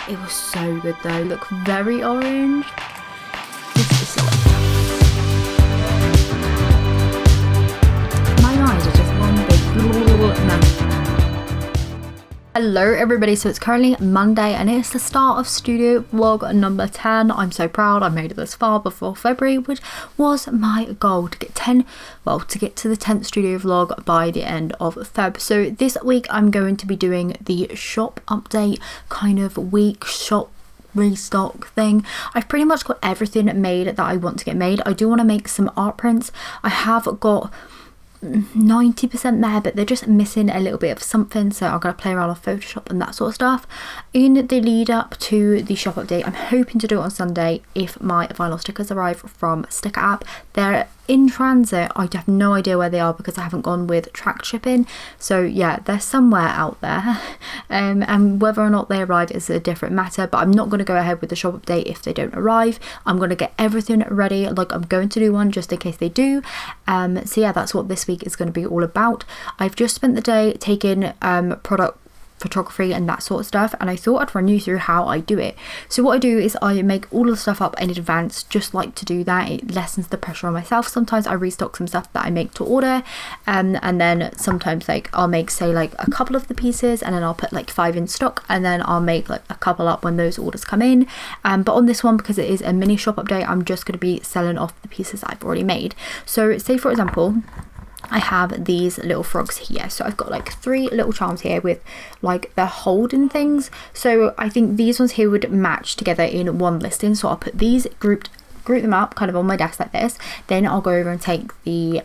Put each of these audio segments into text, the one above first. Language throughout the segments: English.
It was so good though. Look, very orange. This is so like, my eyes are just one big mess. Hello everybody, so it's currently Monday and it's the start of studio vlog number 10. I'm so proud I made it this far before February, which was my goal, to get to the 10th studio vlog by the end of Feb. So this week I'm going to be doing the shop update kind of week, shop restock thing. I've pretty much got everything made that I want to get made. I do want to make some art prints. I have got 90% there, but they're just missing a little bit of something, so I'm going to play around with Photoshop and that sort of stuff. In the lead up to the shop update, I'm hoping to do it on Sunday if my vinyl stickers arrive from Sticker App. They're in transit. I have no idea where they are because I haven't gone with tracked shipping, so yeah, they're somewhere out there. And whether or not they arrive is a different matter, but I'm not going to go ahead with the shop update if they don't arrive. I'm going to get everything ready, like I'm going to do one just in case they do. So yeah, that's what this week is going to be all about. I've just spent the day taking product photography and that sort of stuff, and I thought I'd run you through how I do it. So what I do is I make all of the stuff up in advance, just like to do that. It lessens the pressure on myself. Sometimes I restock some stuff that I make to order, and then sometimes like I'll make say like a couple of the pieces and then I'll put like 5 in stock, and then I'll make like a couple up when those orders come in. But on this one, because it is a mini shop update, I'm just going to be selling off the pieces that I've already made. So say for example, I have these little frogs here, so I've got like 3 little charms here with like they're holding things, so I think these ones here would match together in one listing. So I'll put these group them up kind of on my desk like this, then I'll go over and take the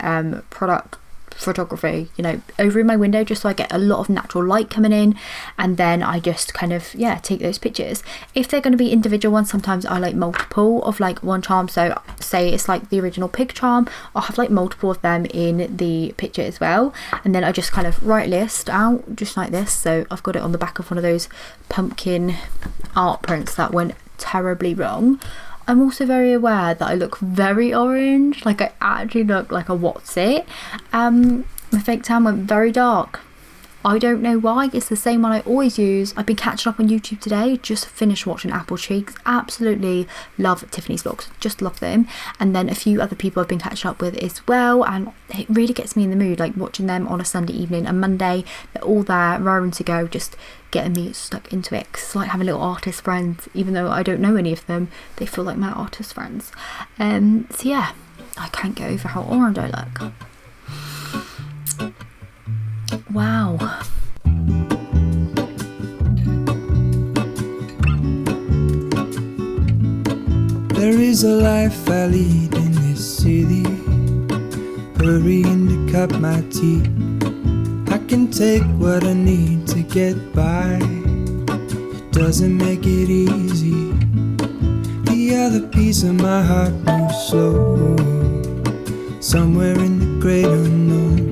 product photography, you know, over in my window, just so I get a lot of natural light coming in, and then I just kind of take those pictures. If they're going to be individual ones, sometimes I like multiple of like one charm. So say it's like the original pig charm, I'll have like multiple of them in the picture as well, and then I just kind of write a list out just like this. So I've got it on the back of one of those pumpkin art prints that went terribly wrong. I'm also very aware that I look very orange, like I actually look like a what's it. My fake tan went very dark. I don't know why, it's the same one I always use. I've been catching up on YouTube today, just finished watching Apple Cheeks. Absolutely love Tiffany's vlogs, just love them. And then a few other people I've been catching up with as well, and it really gets me in the mood, like watching them on a Sunday evening and Monday. They're all there, raring to go, just getting me stuck into it, because it's like having little artist friends. Even though I don't know any of them, they feel like my artist friends. So yeah, I can't get over how orange I look. Wow. There is a life I lead in this city, hurrying to cut my teeth. I can take what I need to get by. It doesn't make it easy. The other piece of my heart moves slow, somewhere in the great unknown.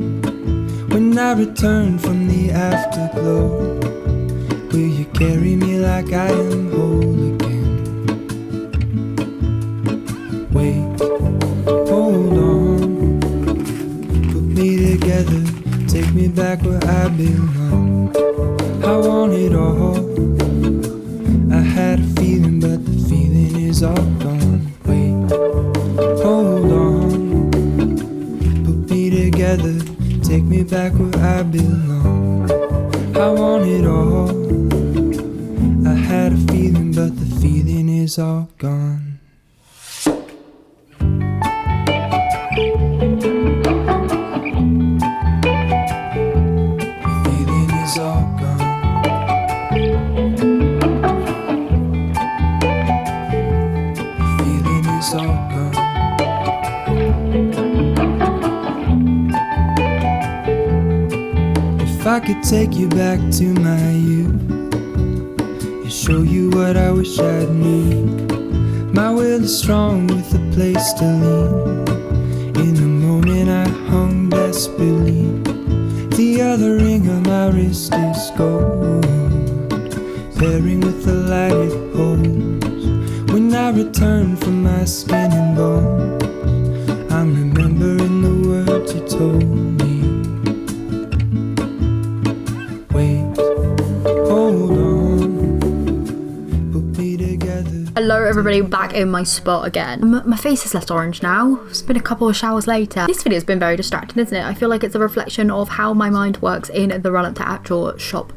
When I return from the afterglow, will you carry me like I am whole again? Wait, hold on, put me together, take me back where I belong. I want it all. I had a feeling, but the feeling is all gone. Wait, hold on, put me together, take me back where I belong. I want it all. I had a feeling, but the feeling is all gone. The feeling is all gone. The feeling is all gone. If I could take you back to my youth and show you what I wish I'd knew. My will is strong with a place to lean. In the moment I hung desperately. The other ring on my wrist is gold, pairing with the light it holds. When I return from my skin and bones, I'm remembering the words you told me. Wait, hold on, Hello everybody, back in my spot again. My face is less orange now. It's been a couple of showers later. This video has been very distracting, isn't it? I feel like it's a reflection of how my mind works in the run up to actual shop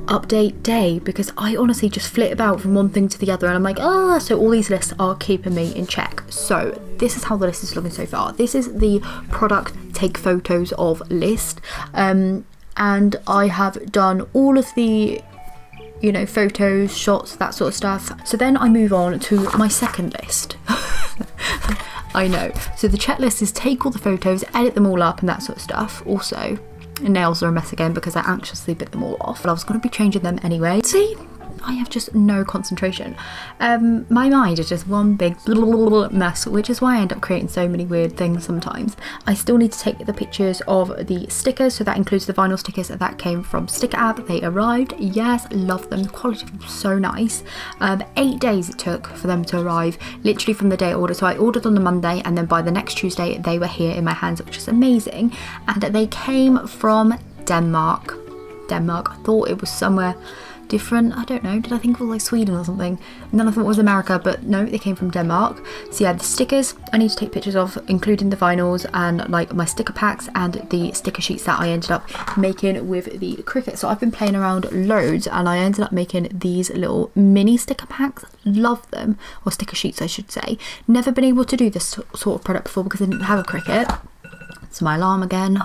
update day, because I honestly just flit about from one thing to the other and I'm like, oh, so all these lists are keeping me in check. So this is how the list is looking so far. This is the product take photos of list, and I have done all of the, you know, photos, shots, that sort of stuff. So then I move on to my second list. I know. So the checklist is take all the photos, edit them all up and that sort of stuff. Also, nails are a mess again because I anxiously bit them all off, but I was going to be changing them anyway. See, I have just no concentration. My mind is just one big mess, which is why I end up creating so many weird things sometimes. I still need to take the pictures of the stickers, so that includes the vinyl stickers that came from Sticker App. They arrived, yes, love them, the quality was so nice. 8 days it took for them to arrive, literally from the day I ordered. So I ordered on the Monday and then by the next Tuesday they were here in my hands, which is amazing. And they came from Denmark. I thought it was somewhere different, I don't know, did I think it was like Sweden or something, and then I thought it was America, but no, they came from Denmark. So yeah, the stickers I need to take pictures of, including the vinyls and like my sticker packs and the sticker sheets that I ended up making with the Cricut. So I've been playing around loads and I ended up making these little mini sticker packs. Love them, or sticker sheets I should say. Never been able to do this sort of product before because I didn't have a Cricut. It's my alarm again.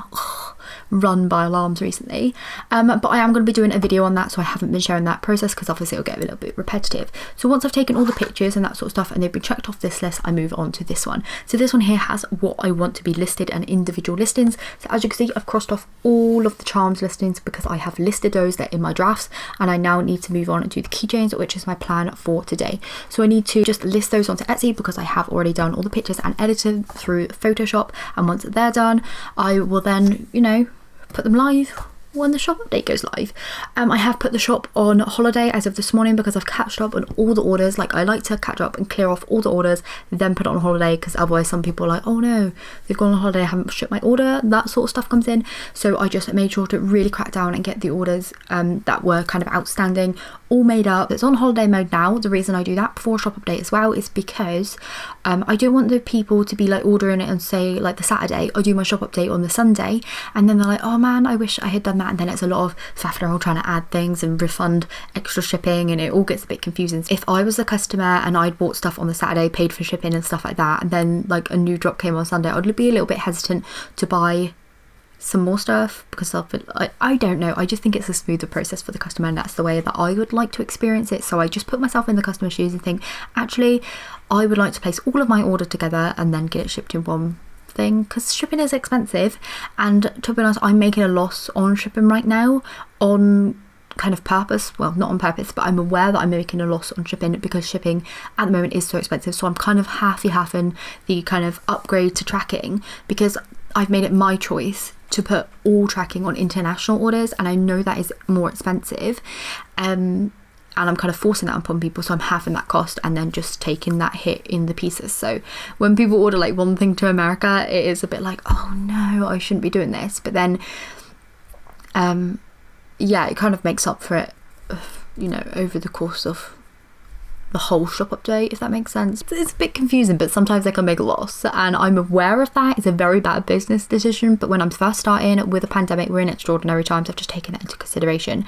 Run by alarms recently, but I am going to be doing a video on that, so I haven't been sharing that process because obviously it'll get a little bit repetitive. So once I've taken all the pictures and that sort of stuff and they've been checked off this list, I move on to this one. So this one here has what I want to be listed and individual listings. So as you can see, I've crossed off all of the charms listings because I have listed those. They're in my drafts, and I now need to move on to the keychains, which is my plan for today. So I need to just list those onto Etsy because I have already done all the pictures and edited through Photoshop, and once they're done I will then, you know, put them live when the shop update goes live. I have put the shop on holiday as of this morning because I've catched up on all the orders. Like, I like to catch up and clear off all the orders, then put it on holiday, because otherwise some people are like, oh no, they've gone on holiday, I haven't shipped my order, that sort of stuff comes in. So I just made sure to really crack down and get the orders that were kind of outstanding all made up. It's on holiday mode now. The reason I do that before shop update as well is because I don't want the people to be like ordering it and say like the Saturday I do my shop update on the Sunday, and then they're like, oh man, I wish I had done that, and then it's a lot of faffing around trying to add things and refund extra shipping, and it all gets a bit confusing. If I was a customer and I'd bought stuff on the Saturday, paid for shipping and stuff like that, and then like a new drop came on Sunday, I'd be a little bit hesitant to buy some more stuff because I don't know, I just think it's a smoother process for the customer, and that's the way that I would like to experience it. So I just put myself in the customer's shoes and think, actually I would like to place all of my order together and then get it shipped in one thing, because shipping is expensive, and to be honest I'm making a loss on shipping right now on kind of purpose, well not on purpose, but I'm aware that I'm making a loss on shipping because shipping at the moment is so expensive. So I'm kind of halving the kind of upgrade to tracking because I've made it my choice to put all tracking on international orders, and I know that is more expensive, and I'm kind of forcing that upon people, so I'm halving that cost and then just taking that hit in the pieces. So when people order like one thing to America, it is a bit like, oh no, I shouldn't be doing this, but then yeah, it kind of makes up for it, you know, over the course of the whole shop update, if that makes sense. It's a bit confusing, but sometimes I can make a loss, and I'm aware of that. It's a very bad business decision, but when I'm first starting with a pandemic, we're in extraordinary times, I've just taken that into consideration,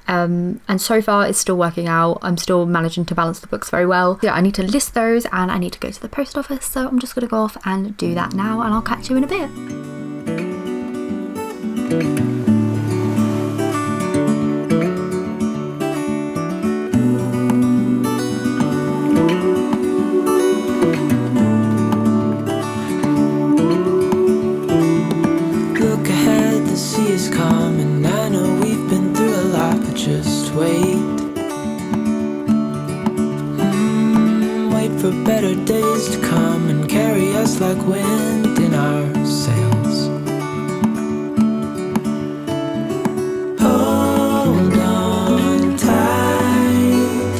and so far it's still working out. I'm still managing to balance the books very well. Yeah, I need to list those and I need to go to the post office, so I'm just gonna go off and do that now, and I'll catch you in a bit. For better days to come and carry us like wind in our sails. Hold on tight,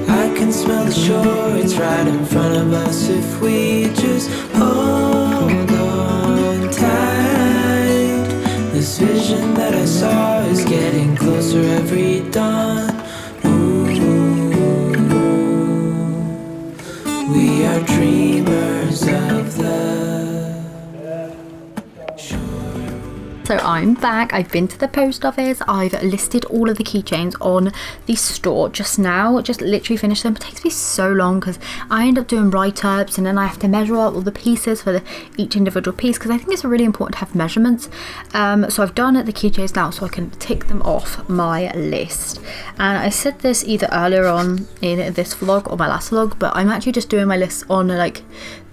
I can smell the shore, it's right in front of us if we just hold on tight. This vision that I saw is getting closer every dawn. Ooh. So I'm back. I've been to the post office. I've listed all of the keychains on the store just now. Just literally finished them. It takes me so long because I end up doing write-ups and then I have to measure out all the pieces for each individual piece, because I think it's really important to have measurements. So I've done the keychains now so I can tick them off my list. And I said this either earlier on in this vlog or my last vlog, but I'm actually just doing my list on like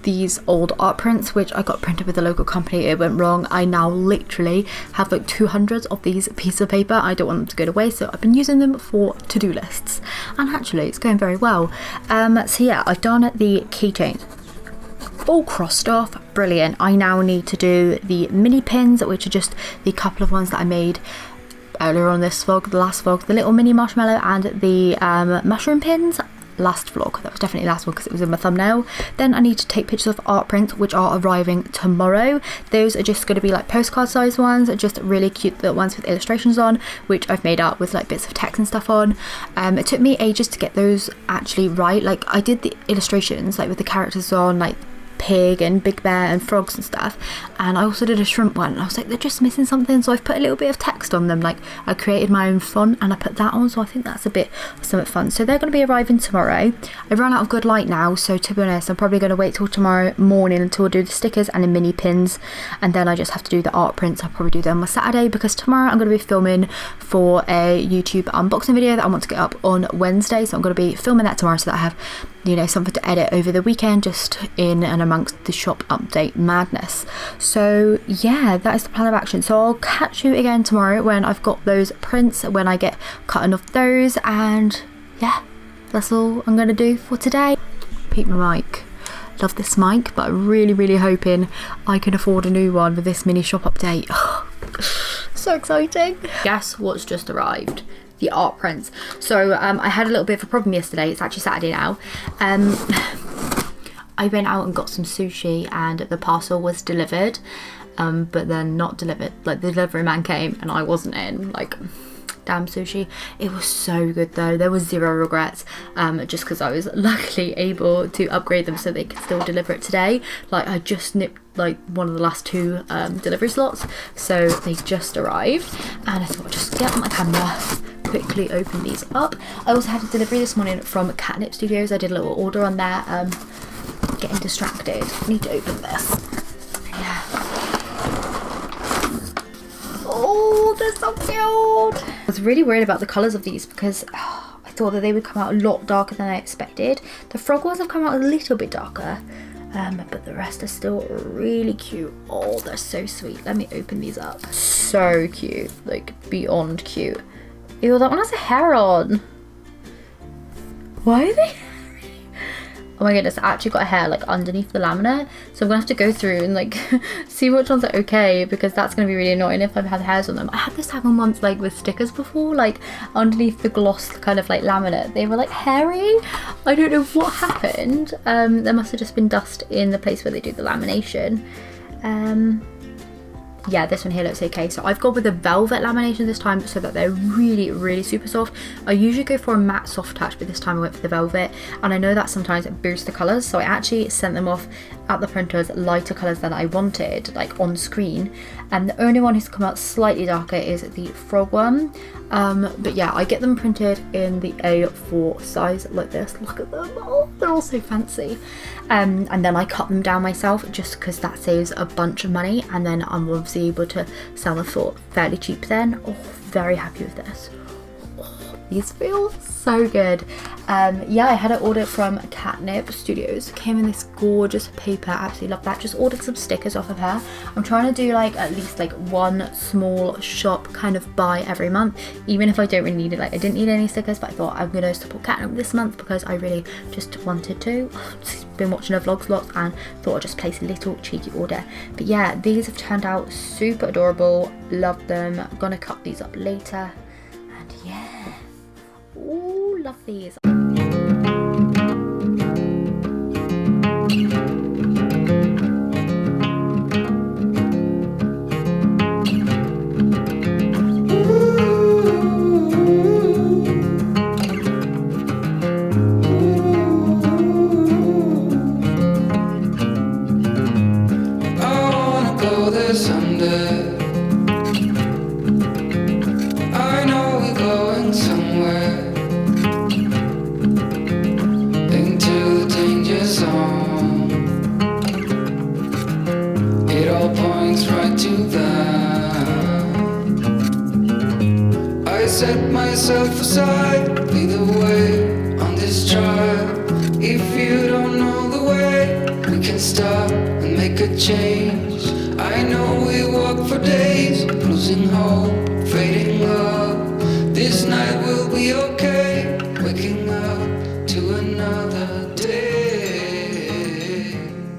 these old art prints which I got printed with a local company. It went wrong. I now literally have like 200 of these pieces of paper. I don't want them to go to waste, so I've been using them for to-do lists, and actually it's going very well. So yeah, I've done the keychains all crossed off. Brilliant. I now need to do the mini pins, which are just the couple of ones that I made earlier on this vlog, the last vlog, the little mini marshmallow and the mushroom pins. Last vlog, that was definitely last one because it was in my thumbnail. Then I need to take pictures of art prints which are arriving tomorrow. Those are just going to be like postcard size ones, just really cute little ones with illustrations on, which I've made up with like bits of text and stuff on. It took me ages to get those actually right. Like I did the illustrations like with the characters on, like pig and big bear and frogs and stuff, and I also did a shrimp one, and I was like, they're just missing something, so I've put a little bit of text on them. Like I created my own font and I put that on, so I think that's a bit of something fun. So they're going to be arriving tomorrow. I've run out of good light now, so to be honest I'm probably going to wait till tomorrow morning until I do the stickers and the mini pins, and then I just have to do the art prints. I'll probably do them on Saturday because tomorrow I'm going to be filming for a YouTube unboxing video that I want to get up on Wednesday, so I'm going to be filming that tomorrow so that I have, you know, something to edit over the weekend, just in and amongst the shop update madness. So yeah, that is the plan of action. So I'll catch you again tomorrow when I've got those prints, when I get cutting off those, and yeah, that's all I'm gonna do for today. Peep my mic. Love this mic, but I'm really hoping I can afford a new one with this mini shop update. So exciting. Guess what's just arrived? The art prints. So I had a little bit of a problem yesterday. It's actually Saturday now. I went out and got some sushi and the parcel was delivered, but then not delivered. Like the delivery man came and I wasn't in. Like, damn sushi. It was so good though. There was zero regrets, just because I was luckily able to upgrade them so they could still deliver it today. Like I just nipped like one of the last two delivery slots, so they just arrived, and I thought I'd just get on my camera, quickly open these up. I also had a delivery this morning from Catnip Studios. I did a little order on there. Getting distracted. Need to open this. Yeah. Oh, they're so cute. I was really worried about the colours of these because I thought that they would come out a lot darker than I expected. The frog ones have come out a little bit darker, but the rest are still really cute. Oh, they're so sweet. Let me open these up. So cute, like beyond cute. Ew, that one has a hair on. Why are they? Oh my goodness, I actually got a hair like underneath the laminate, so I'm gonna have to go through and like see which ones are okay, because that's gonna be really annoying if I've had hairs on them. I had this happen once like with stickers before, like underneath the gloss kind of like laminate, they were like hairy. I don't know what happened. There must have just been dust in the place where they do the lamination. Yeah, this one here looks okay. So I've gone with the velvet lamination this time so that they're really super soft. I usually go for a matte soft touch, but this time I went for the velvet, and I know that sometimes it boosts the colours, so I actually sent them off at the printers lighter colours than I wanted, like on screen, and the only one who's come out slightly darker is the frog one. But yeah, I get them printed in the A4 size like this. Look at them. Oh, they're all so fancy. And then I cut them down myself just because that saves a bunch of money, and then I'm obviously able to sell them for fairly cheap then. Oh, very happy with this. These feel so good. Yeah, I had it ordered from Catnip Studios. Came in this gorgeous paper. Absolutely love that. Just ordered some stickers off of her. I'm trying to do like at least like one small shop kind of buy every month, even if I don't really need it. Like I didn't need any stickers, but I thought I'm gonna support Catnip this month because I really just wanted to. Been watching her vlogs lots and thought I'd just place a little cheeky order. But yeah, these have turned out super adorable. Love them. I'm gonna cut these up later. And yeah. Ooh, love these. change. I know we walk for days, losing hope, fading love. This night will be okay, waking up to another day.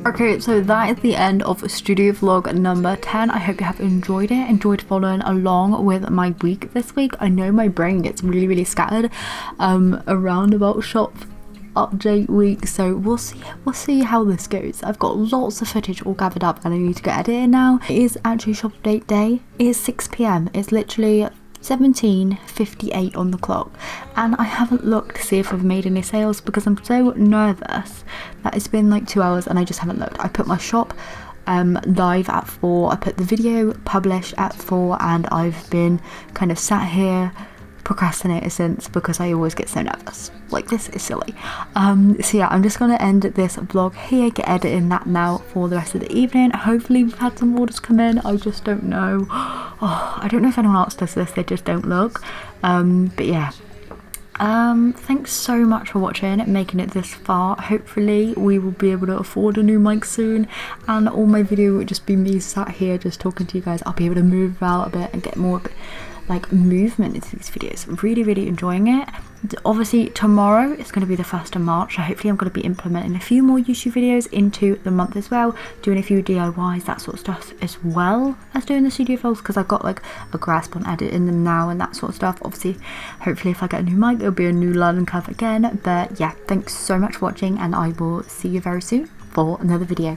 Okay, so that is the end of studio vlog number 10. I hope you have enjoyed it, enjoyed following along with my week this week. I know my brain gets really scattered around about shop update week, so we'll see how this goes. I've got lots of footage all gathered up and I need to get edited now. It is actually shop update day. It is 6 p.m. It's literally 17:58 on the clock, and I haven't looked to see if I've made any sales because I'm so nervous that it's been like 2 hours and I just haven't looked. I put my shop live at 4, I put the video published at 4, and I've been kind of sat here procrastinated since because I always get so nervous. Like, this is silly. So yeah, I'm just gonna end this vlog here, get editing that now for the rest of the evening. Hopefully we've had some orders come in. I just don't know. Oh, I don't know if anyone else does this, they just don't look. But yeah, thanks so much for watching, making it this far. Hopefully we will be able to afford a new mic soon, and all my video will just be me sat here just talking to you guys. I'll be able to move about a bit and get more like movement into these videos. I'm really enjoying it. Obviously tomorrow is going to be the 1st of March, so hopefully I'm going to be implementing a few more YouTube videos into the month as well, doing a few DIYs, that sort of stuff, as well as doing the studio vlogs, because I've got like a grasp on editing them now and that sort of stuff. Obviously, hopefully if I get a new mic there'll be a new learning curve again. But yeah, thanks so much for watching, and I will see you very soon for another video.